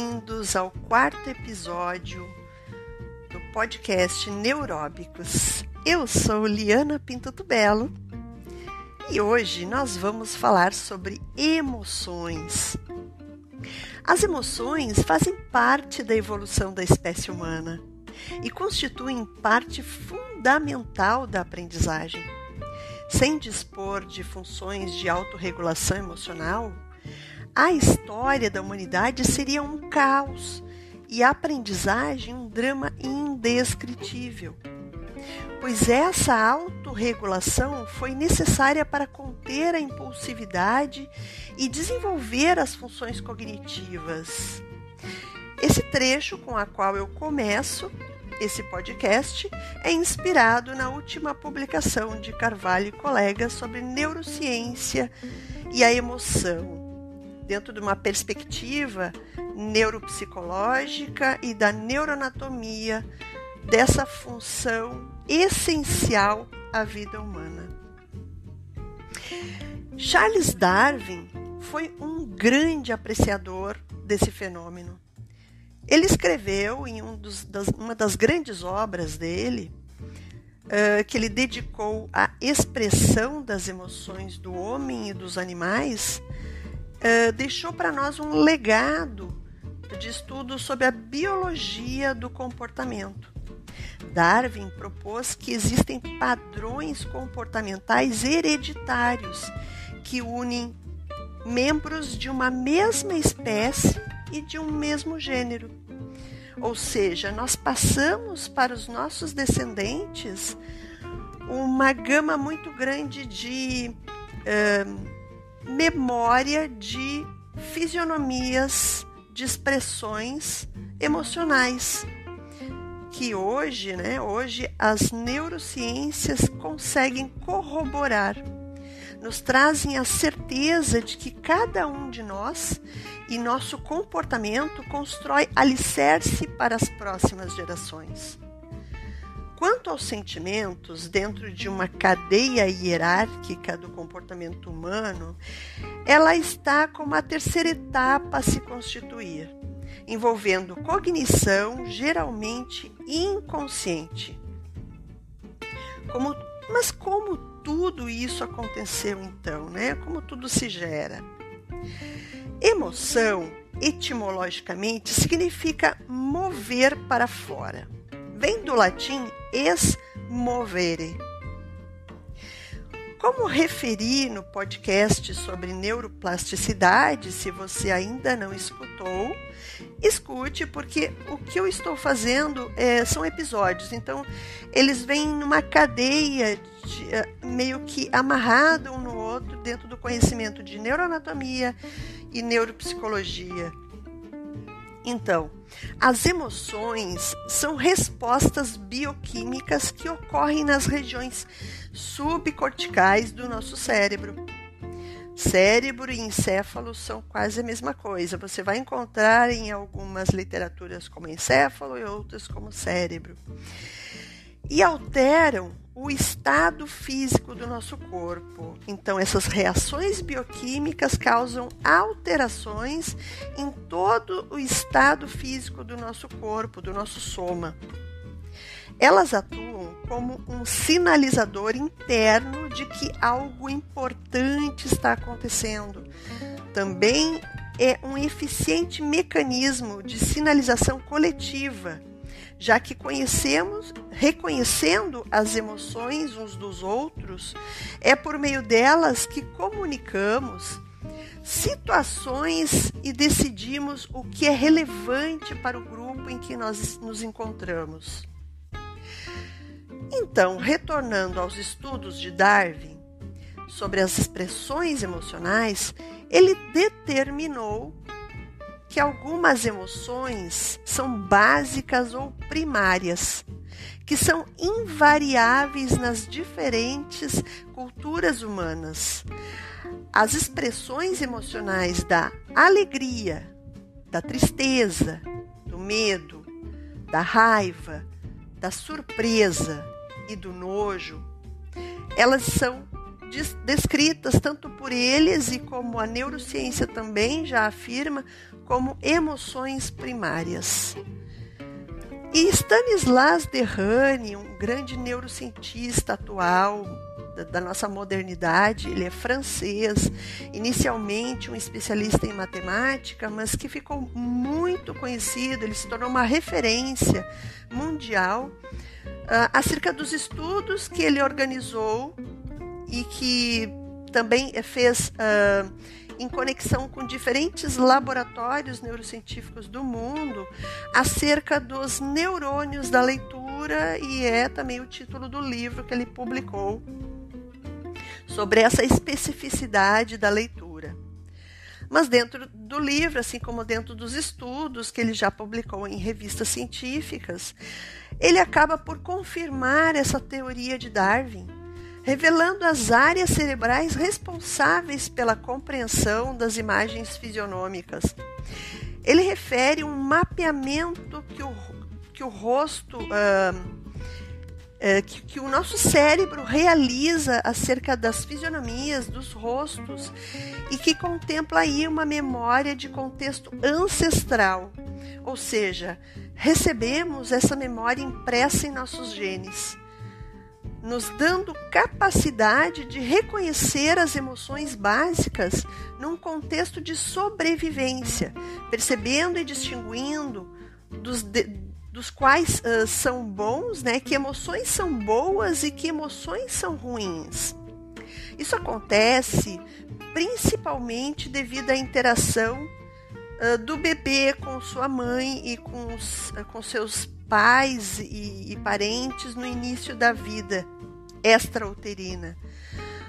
bem-vindos ao 4º episódio do podcast Neuróbicos. Eu sou Liana Pinto Belo e hoje nós vamos falar sobre emoções. As emoções fazem parte da evolução da espécie humana e constituem parte fundamental da aprendizagem. Sem dispor de funções de autorregulação emocional, a história da humanidade seria um caos e a aprendizagem um drama indescritível, pois essa autorregulação foi necessária para conter a impulsividade e desenvolver as funções cognitivas. Esse trecho com o qual eu começo esse podcast é inspirado na última publicação de Carvalho e colegas sobre neurociência e a emoção, dentro de uma perspectiva neuropsicológica e da neuroanatomia dessa função essencial à vida humana. Charles Darwin foi um grande apreciador desse fenômeno. Ele escreveu em uma das grandes obras dele, que ele dedicou à expressão das emoções do homem e dos animais, deixou para nós um legado de estudo sobre a biologia do comportamento. Darwin propôs que existem padrões comportamentais hereditários que unem membros de uma mesma espécie e de um mesmo gênero. Ou seja, nós passamos para os nossos descendentes uma gama muito grande de memória de fisionomias, de expressões emocionais, que hoje as neurociências conseguem corroborar, nos trazem a certeza de que cada um de nós e nosso comportamento constrói alicerce para as próximas gerações. Quanto aos sentimentos, dentro de uma cadeia hierárquica do comportamento humano, ela está como a terceira etapa a se constituir, envolvendo cognição, geralmente inconsciente. Mas como tudo isso aconteceu então, né? Como tudo se gera? Emoção, etimologicamente, significa mover para fora. Vem do latim ex movere. Como referi no podcast sobre neuroplasticidade, se você ainda não escutou, escute, porque o que eu estou fazendo são episódios, então eles vêm numa cadeia meio que amarrado um no outro dentro do conhecimento de neuroanatomia e neuropsicologia. Então, as emoções são respostas bioquímicas que ocorrem nas regiões subcorticais do nosso cérebro. Cérebro e encéfalo são quase a mesma coisa. Você vai encontrar em algumas literaturas como encéfalo e outras como cérebro. E alteram o estado físico do nosso corpo. Então, essas reações bioquímicas causam alterações em todo o estado físico do nosso corpo, do nosso soma. Elas atuam como um sinalizador interno de que algo importante está acontecendo. Também é um eficiente mecanismo de sinalização coletiva, já que reconhecendo as emoções uns dos outros, é por meio delas que comunicamos situações e decidimos o que é relevante para o grupo em que nós nos encontramos. Então, retornando aos estudos de Darwin sobre as expressões emocionais, ele determinou que algumas emoções são básicas ou primárias, que são invariáveis nas diferentes culturas humanas. As expressões emocionais da alegria, da tristeza, do medo, da raiva, da surpresa e do nojo, elas são descritas tanto por eles e como a neurociência também já afirma, como emoções primárias. E Stanislas Dehaene, um grande neurocientista atual da nossa modernidade, ele é francês, inicialmente um especialista em matemática, mas que ficou muito conhecido, ele se tornou uma referência mundial acerca dos estudos que ele organizou e que também fez em conexão com diferentes laboratórios neurocientíficos do mundo acerca dos neurônios da leitura, e é também o título do livro que ele publicou sobre essa especificidade da leitura. Mas dentro do livro, assim como dentro dos estudos que ele já publicou em revistas científicas, ele acaba por confirmar essa teoria de Darwin, revelando as áreas cerebrais responsáveis pela compreensão das imagens fisionômicas. Ele refere um mapeamento que o rosto, que o nosso cérebro realiza acerca das fisionomias, dos rostos, e que contempla aí uma memória de contexto ancestral, ou seja, recebemos essa memória impressa em nossos genes, nos dando capacidade de reconhecer as emoções básicas num contexto de sobrevivência, percebendo e distinguindo dos quais são bons, né? Que emoções são boas e que emoções são ruins. Isso acontece principalmente devido à interação do bebê com sua mãe e com seus pais e parentes no início da vida extrauterina,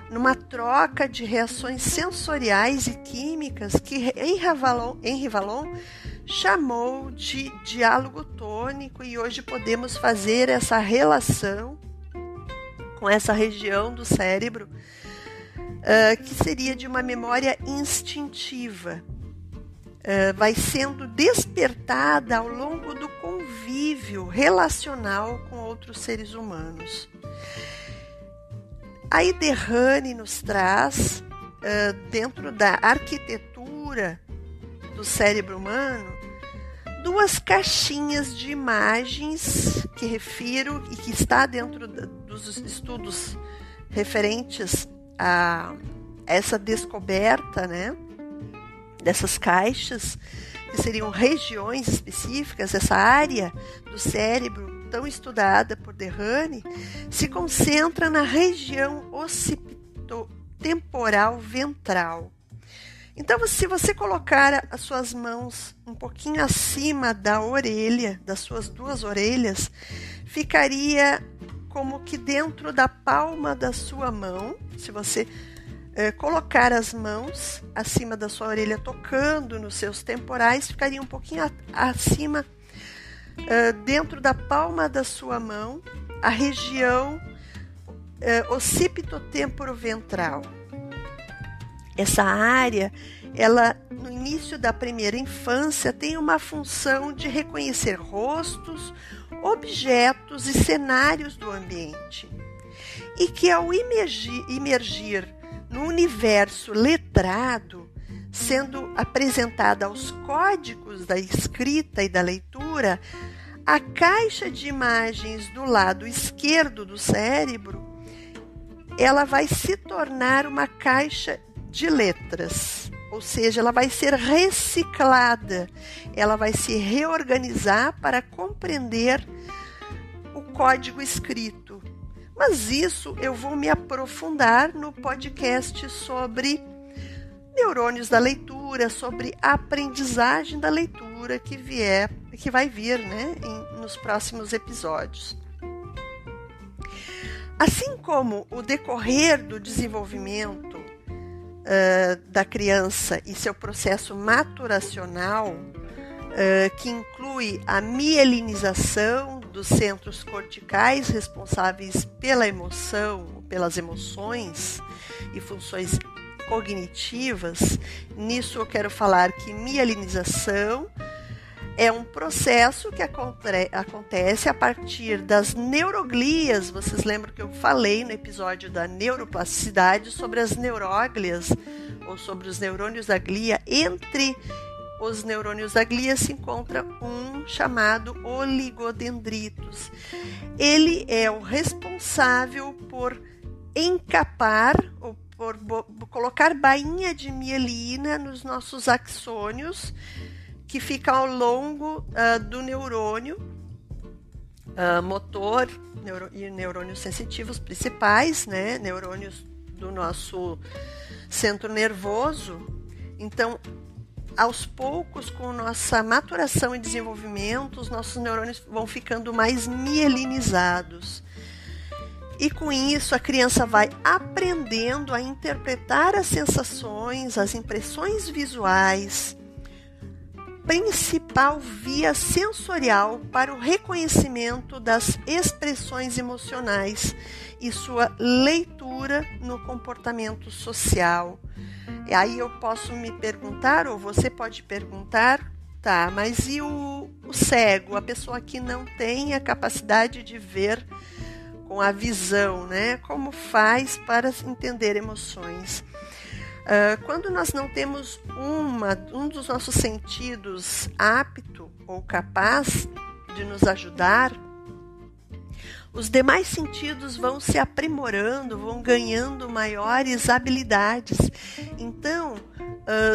numa troca de reações sensoriais e químicas que Henri Vallon chamou de diálogo tônico, e hoje podemos fazer essa relação com essa região do cérebro que seria de uma memória instintiva. Vai sendo despertada ao longo do convívio relacional com outros seres humanos. Aí Dehaene nos traz, dentro da arquitetura do cérebro humano, duas caixinhas de imagens que refiro e que está dentro dos estudos referentes a essa descoberta, né, dessas caixas, que seriam regiões específicas. Essa área do cérebro tão estudada por Dehaene se concentra na região occipitotemporal ventral. Então, se você colocar as suas mãos um pouquinho acima da orelha, das suas duas orelhas, ficaria como que dentro da palma da sua mão. Se você colocar as mãos acima da sua orelha, tocando nos seus temporais, ficaria um pouquinho acima, dentro da palma da sua mão, a região occipitotemporo-ventral. Essa área, ela, no início da primeira infância, tem uma função de reconhecer rostos, objetos e cenários do ambiente. E que ao imergir no universo letrado, sendo apresentada aos códigos da escrita e da leitura, a caixa de imagens do lado esquerdo do cérebro, ela vai se tornar uma caixa de letras, ou seja, ela vai ser reciclada, ela vai se reorganizar para compreender o código escrito. Mas isso eu vou me aprofundar no podcast sobre neurônios da leitura, sobre a aprendizagem da leitura que vai vir, né, nos próximos episódios. Assim como o decorrer do desenvolvimento da criança e seu processo maturacional, que inclui a mielinização dos centros corticais responsáveis pela emoção, pelas emoções e funções cognitivas. Nisso eu quero falar que mielinização é um processo que acontece a partir das neuroglias. Vocês lembram que eu falei no episódio da neuroplasticidade sobre as neuróglias, ou sobre os neurônios da glia, entre os neurônios da glia se encontra um chamado oligodendritos. Ele é o responsável por encapar ou por colocar bainha de mielina nos nossos axônios, que fica ao longo do neurônio motor e neurônios sensitivos principais, né? Neurônios do nosso centro nervoso. Então, aos poucos, com nossa maturação e desenvolvimento, os nossos neurônios vão ficando mais mielinizados. E com isso, a criança vai aprendendo a interpretar as sensações, as impressões visuais, principal via sensorial para o reconhecimento das expressões emocionais e sua leitura no comportamento social. E aí eu posso me perguntar, ou você pode perguntar, tá, mas e o cego, a pessoa que não tem a capacidade de ver com a visão, né? Como faz para entender emoções? Quando nós não temos um dos nossos sentidos apto ou capaz de nos ajudar, os demais sentidos vão se aprimorando, vão ganhando maiores habilidades. Então,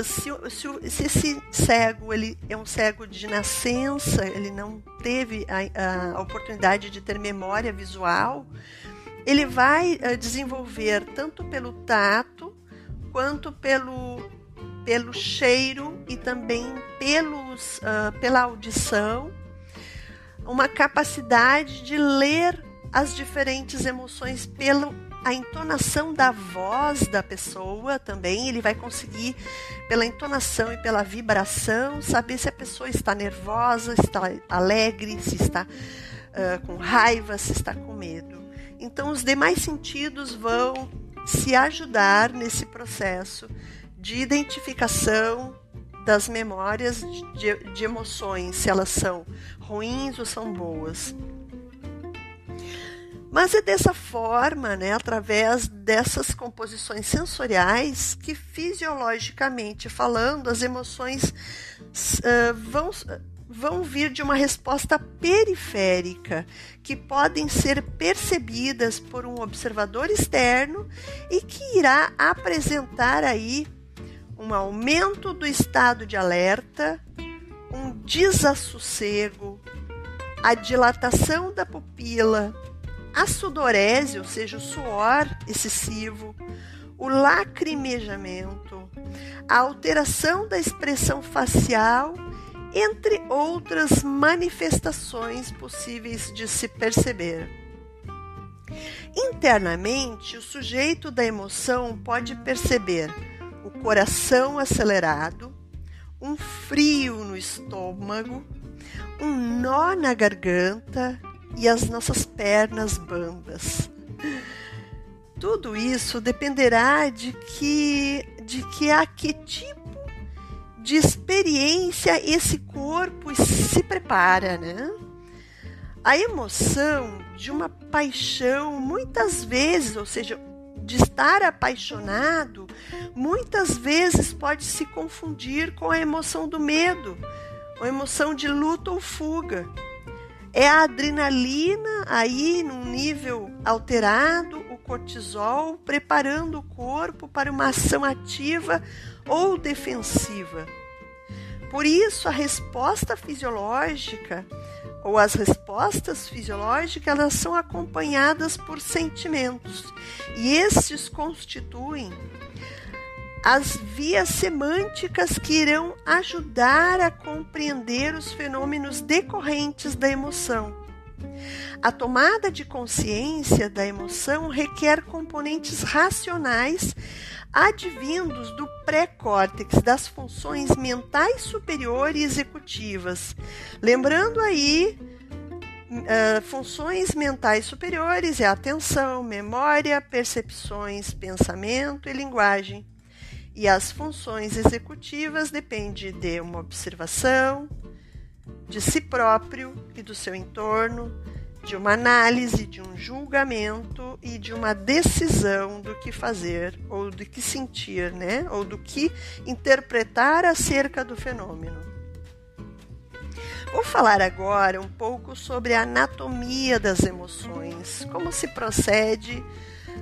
se esse cego ele é um cego de nascença, ele não teve a oportunidade de ter memória visual, ele vai desenvolver tanto pelo tato, quanto pelo cheiro e também pela audição, uma capacidade de ler as diferentes emoções pela entonação da voz da pessoa também. Ele vai conseguir, pela entonação e pela vibração, saber se a pessoa está nervosa, se está alegre, se está com raiva, se está com medo. Então, os demais sentidos vão se ajudar nesse processo de identificação das memórias de emoções, se elas são ruins ou são boas. Mas é dessa forma, né, através dessas composições sensoriais, que fisiologicamente falando, as emoções vão vir de uma resposta periférica, que podem ser percebidas por um observador externo e que irá apresentar aí um aumento do estado de alerta, um desassossego, a dilatação da pupila, a sudorese, ou seja, o suor excessivo, o lacrimejamento, a alteração da expressão facial, entre outras manifestações possíveis de se perceber. Internamente, o sujeito da emoção pode perceber o coração acelerado, um frio no estômago, um nó na garganta e as nossas pernas bambas. Tudo isso dependerá de que tipo de experiência esse corpo se prepara, né? A emoção de uma paixão, muitas vezes, ou seja, de estar apaixonado, muitas vezes pode se confundir com a emoção do medo, a emoção de luta ou fuga. É a adrenalina aí num nível alterado, o cortisol, preparando o corpo para uma ação ativa ou defensiva. Por isso, a resposta fisiológica ou as respostas fisiológicas, elas são acompanhadas por sentimentos. E esses constituem as vias semânticas que irão ajudar a compreender os fenômenos decorrentes da emoção. A tomada de consciência da emoção requer componentes racionais advindos do pré-córtex, das funções mentais superiores e executivas. Lembrando aí, funções mentais superiores é atenção, memória, percepções, pensamento e linguagem. E as funções executivas dependem de uma observação de si próprio e do seu entorno, de uma análise, de um julgamento e de uma decisão do que fazer ou do que sentir, né? Ou do que interpretar acerca do fenômeno. Vou falar agora um pouco sobre a anatomia das emoções, como se procede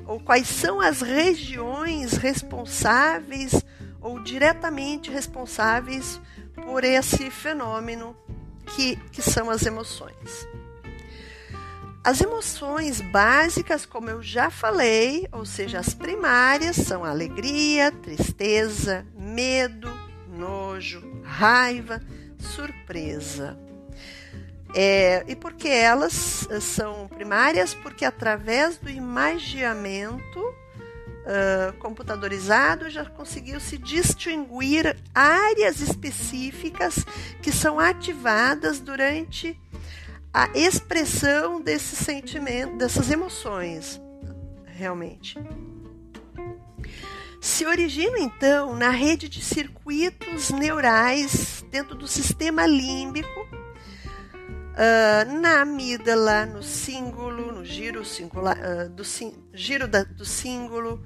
ou quais são as regiões responsáveis ou diretamente responsáveis por esse fenômeno que são as emoções. As emoções básicas, como eu já falei, ou seja, as primárias, são alegria, tristeza, medo, nojo, raiva, surpresa. E por que elas são primárias? Porque através do imaginamento computadorizado já conseguiu se distinguir áreas específicas que são ativadas durante a expressão desse sentimento, dessas emoções, realmente. Se originam, então, na rede de circuitos neurais dentro do sistema límbico, na amígdala, no cíngulo, no giro do cíngulo,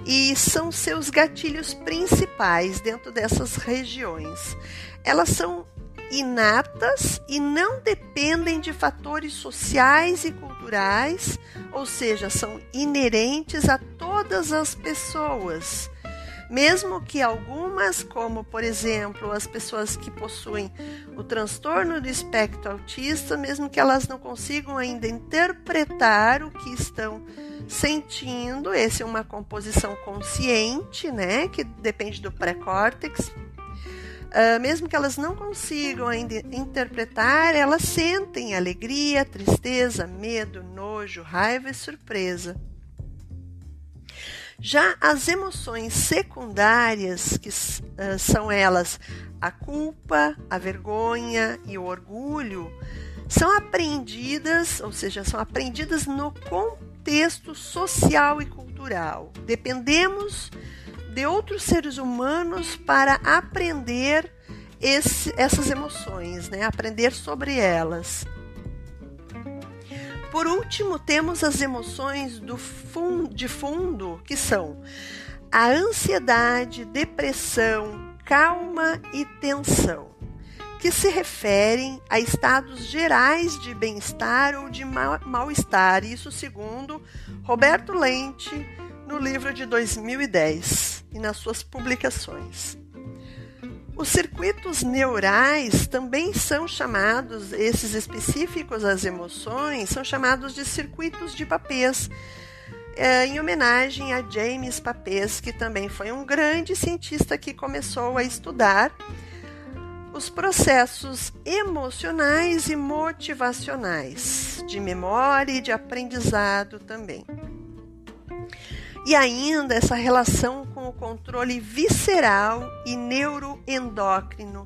e são seus gatilhos principais dentro dessas regiões. Elas são inatas e não dependem de fatores sociais e culturais, ou seja, são inerentes a todas as pessoas. Mesmo que algumas, como por exemplo as pessoas que possuem o transtorno do espectro autista, mesmo que elas não consigam ainda interpretar o que estão sentindo, essa é uma composição consciente, né, que depende do pré-córtex. Mesmo que elas não consigam ainda interpretar, elas sentem alegria, tristeza, medo, nojo, raiva e surpresa. Já as emoções secundárias, que são elas a culpa, a vergonha e o orgulho, são aprendidas, ou seja, são aprendidas no contexto social e cultural. Dependemos de outros seres humanos para aprender essas emoções, né? Aprender sobre elas. Por último, temos as emoções de fundo, que são a ansiedade, depressão, calma e tensão, que se referem a estados gerais de bem-estar ou de mal-estar, isso segundo Roberto Lente, no livro de 2010 e nas suas publicações. Os circuitos neurais também são chamados, esses específicos às emoções, são chamados de circuitos de Papez, em homenagem a James Papez, que também foi um grande cientista que começou a estudar os processos emocionais e motivacionais, de memória e de aprendizado também. E ainda essa relação com o controle visceral e neuroendócrino,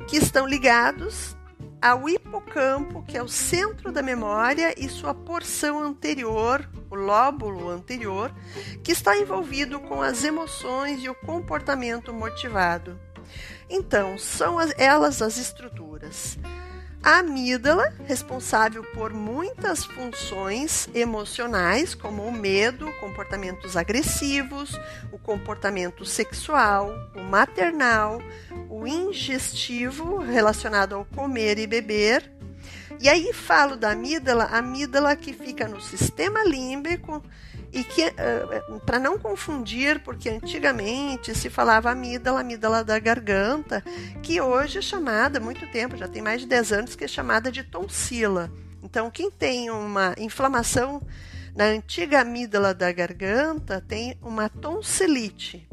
que estão ligados ao hipocampo, que é o centro da memória, e sua porção anterior, o lóbulo anterior, que está envolvido com as emoções e o comportamento motivado. Então, são elas as estruturas. A amígdala, responsável por muitas funções emocionais, como o medo, comportamentos agressivos, o comportamento sexual, o maternal, o ingestivo, relacionado ao comer e beber. E aí falo da amígdala, a amígdala que fica no sistema límbico, e que, para não confundir, porque antigamente se falava amígdala da garganta, que hoje é chamada, há muito tempo, já tem mais de 10 anos, que é chamada de tonsila. Então, quem tem uma inflamação na antiga amígdala da garganta tem uma tonsilite.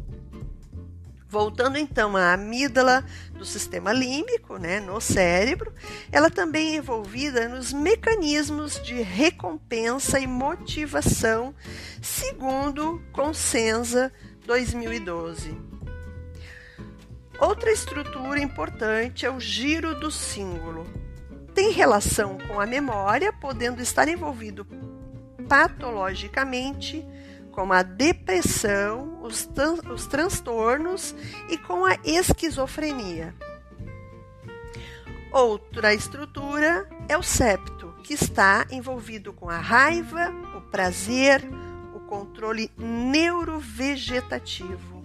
Voltando então à amígdala do sistema límbico, né, no cérebro, ela também é envolvida nos mecanismos de recompensa e motivação, segundo Consenza 2012. Outra estrutura importante é o giro do cíngulo. Tem relação com a memória, podendo estar envolvido patologicamente como a depressão, os transtornos e com a esquizofrenia. Outra estrutura é o septo, que está envolvido com a raiva, o prazer, o controle neurovegetativo.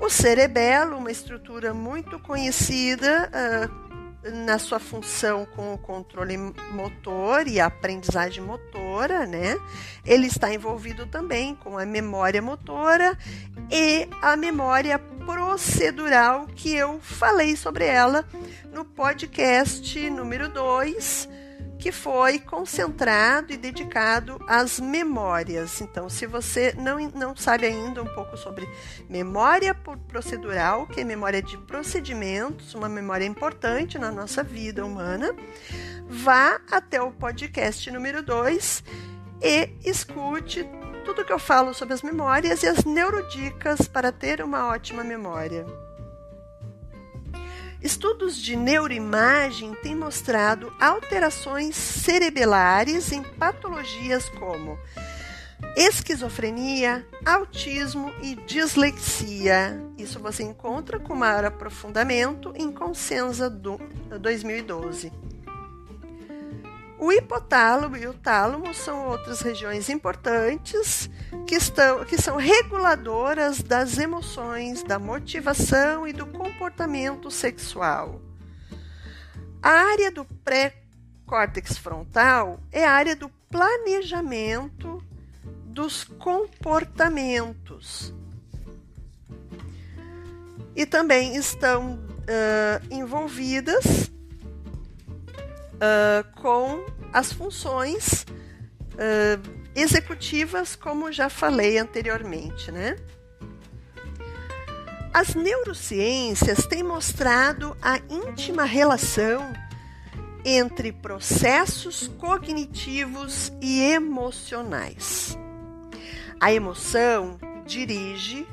O cerebelo, uma estrutura muito conhecida na sua função com o controle motor e a aprendizagem motora, né? Ele está envolvido também com a memória motora e a memória procedural, que eu falei sobre ela no podcast número 2, que foi concentrado e dedicado às memórias. Então, se você não sabe ainda um pouco sobre memória procedural, que é memória de procedimentos, uma memória importante na nossa vida humana, vá até o podcast número 2 e escute tudo que eu falo sobre as memórias e as neurodicas para ter uma ótima memória. Estudos de neuroimagem têm mostrado alterações cerebelares em patologias como esquizofrenia, autismo e dislexia. Isso você encontra com maior aprofundamento em Consenza 2012. O hipotálamo e o tálamo são outras regiões importantes que são reguladoras das emoções, da motivação e do comportamento sexual. A área do pré-córtex frontal é a área do planejamento dos comportamentos. E também estão envolvidas com as funções executivas, como já falei anteriormente, né? As neurociências têm mostrado a íntima relação entre processos cognitivos e emocionais. A emoção dirige,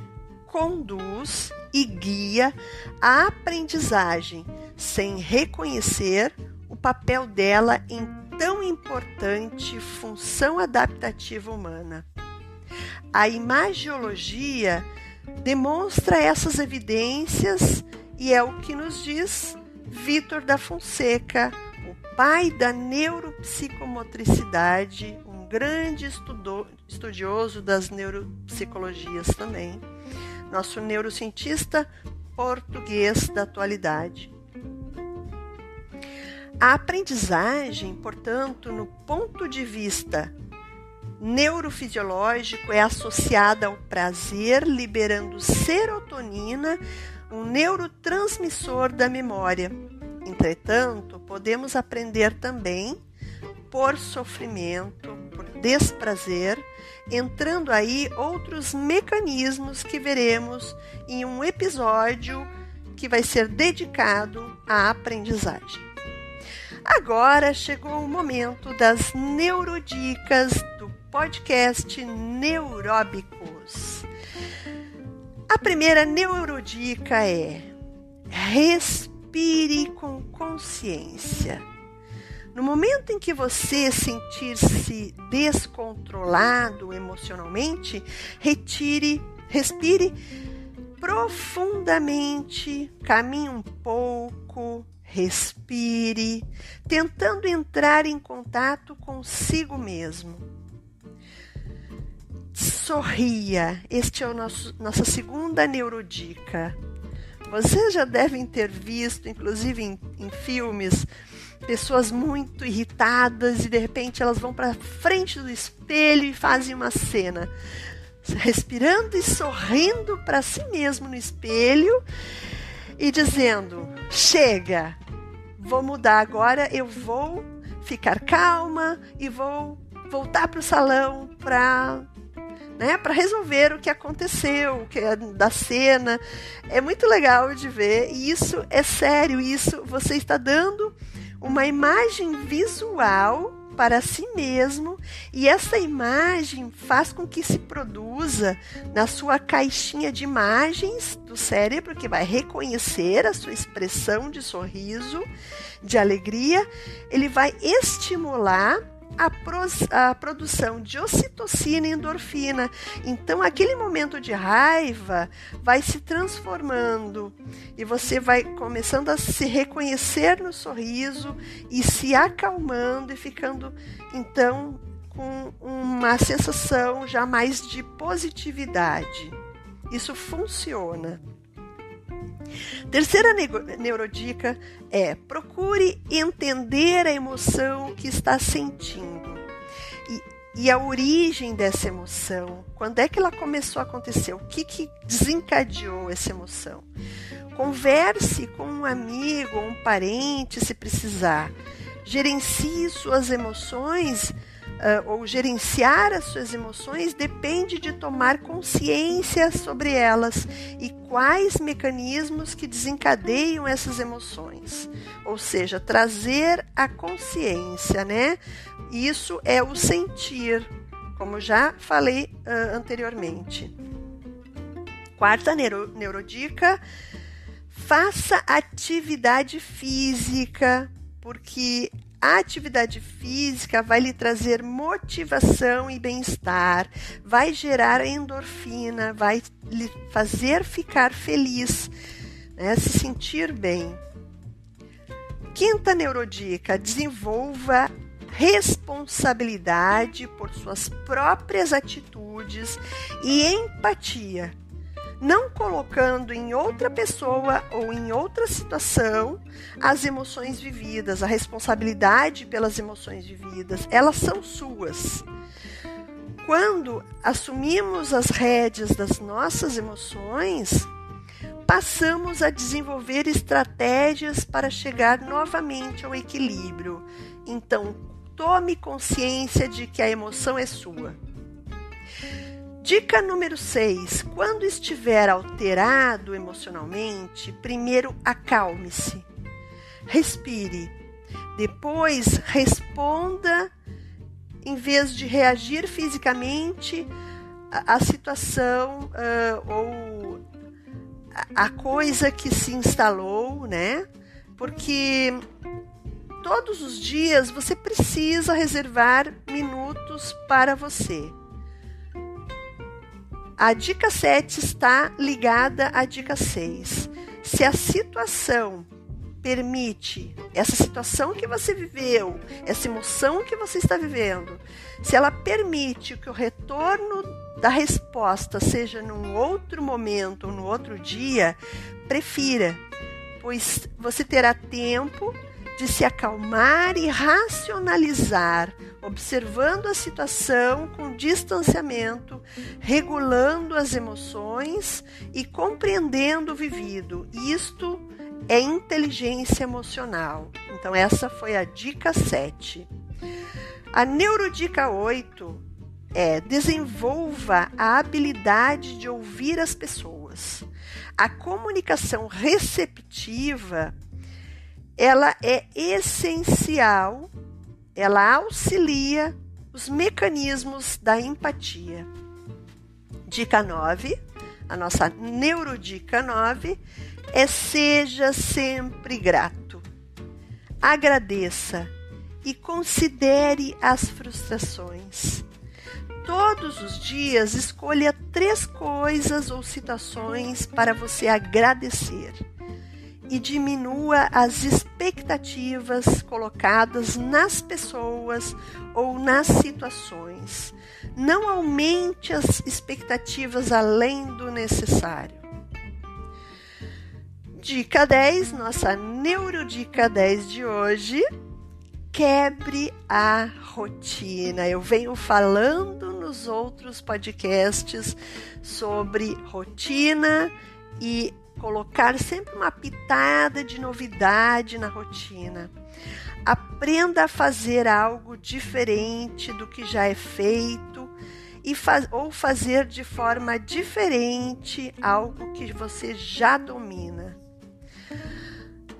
conduz e guia a aprendizagem, sem reconhecer o papel dela em tão importante função adaptativa humana. A imagiologia demonstra essas evidências e é o que nos diz Vítor da Fonseca, o pai da neuropsicomotricidade, um grande estudioso das neuropsicologias também, nosso neurocientista português da atualidade. A aprendizagem, portanto, no ponto de vista neurofisiológico, é associada ao prazer, liberando serotonina, um neurotransmissor da memória. Entretanto, podemos aprender também por sofrimento, por desprazer, entrando aí outros mecanismos que veremos em um episódio que vai ser dedicado à aprendizagem. Agora chegou o momento das neurodicas do podcast Neuróbicos. A primeira neurodica é: respire com consciência. No momento em que você sentir-se descontrolado emocionalmente, respire profundamente, caminhe um pouco, respire, tentando entrar em contato consigo mesmo. Sorria. Este é nossa segunda neurodica. Vocês já devem ter visto, inclusive em filmes, pessoas muito irritadas e de repente elas vão para frente do espelho e fazem uma cena, respirando e sorrindo para si mesmo no espelho e dizendo: chega, vou mudar agora, eu vou ficar calma e vou voltar para o salão para resolver o que aconteceu, o que é da cena. É muito legal de ver, e isso é sério, isso você está dando uma imagem visual para si mesmo, e essa imagem faz com que se produza na sua caixinha de imagens do cérebro, que vai reconhecer a sua expressão de sorriso, de alegria. Ele vai estimular a produção de ocitocina e endorfina. Então, aquele momento de raiva vai se transformando e você vai começando a se reconhecer no sorriso e se acalmando e ficando, então, com uma sensação já mais de positividade. Isso funciona. Terceira neurodica é: procure entender a emoção que está sentindo e a origem dessa emoção. Quando é que ela começou a acontecer? O que desencadeou essa emoção? Converse com um amigo ou um parente se precisar. Gerencie suas emoções, ou gerenciar as suas emoções depende de tomar consciência sobre elas e quais mecanismos que desencadeiam essas emoções. Ou seja, trazer a consciência, né? Isso é o sentir, como já falei anteriormente. Quarta neurodica: faça atividade física, porque a atividade física vai lhe trazer motivação e bem-estar, vai gerar endorfina, vai lhe fazer ficar feliz, né? Se sentir bem. Quinta neurodica: desenvolva responsabilidade por suas próprias atitudes e empatia, não colocando em outra pessoa ou em outra situação as emoções vividas, a responsabilidade pelas emoções vividas. Elas são suas. Quando assumimos as rédeas das nossas emoções, passamos a desenvolver estratégias para chegar novamente ao equilíbrio. Então, tome consciência de que a emoção é sua. Dica número 6. Quando estiver alterado emocionalmente, primeiro acalme-se. Respire. Depois responda, em vez de reagir fisicamente à situação ou à coisa que se instalou, né? Porque todos os dias você precisa reservar minutos para você. A dica 7 está ligada à dica 6. Se a situação permite, essa situação que você viveu, essa emoção que você está vivendo, se ela permite que o retorno da resposta seja num outro momento ou no outro dia, prefira, pois você terá tempo de se acalmar e racionalizar, observando a situação com distanciamento, regulando as emoções e compreendendo o vivido. Isto é inteligência emocional. Então, essa foi a dica 7. A neurodica 8 é: desenvolva a habilidade de ouvir as pessoas. A comunicação receptiva, ela é essencial, ela auxilia os mecanismos da empatia. Dica 9, a nossa neurodica 9, é: seja sempre grato. Agradeça e considere as frustrações. Todos os dias, escolha 3 coisas ou situações para você agradecer e diminua as expectativas colocadas nas pessoas ou nas situações. Não aumente as expectativas além do necessário. Dica 10, nossa neurodica 10 de hoje: quebre a rotina. Eu venho falando nos outros podcasts sobre rotina e colocar sempre uma pitada de novidade na rotina. Aprenda a fazer algo diferente do que já é feito ou fazer de forma diferente algo que você já domina.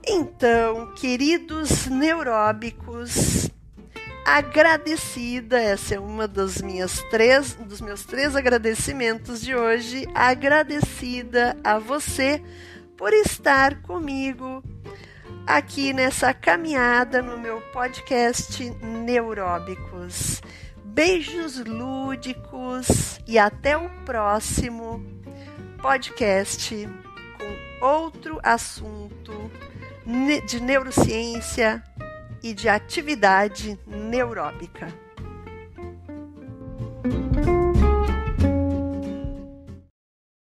Então, queridos neuróbicos, agradecida, essa é uma dos meus 3 agradecimentos de hoje, agradecida a você por estar comigo aqui nessa caminhada no meu podcast Neuróbicos. Beijos lúdicos e até o próximo podcast com outro assunto de neurociência e de atividade neuróbica.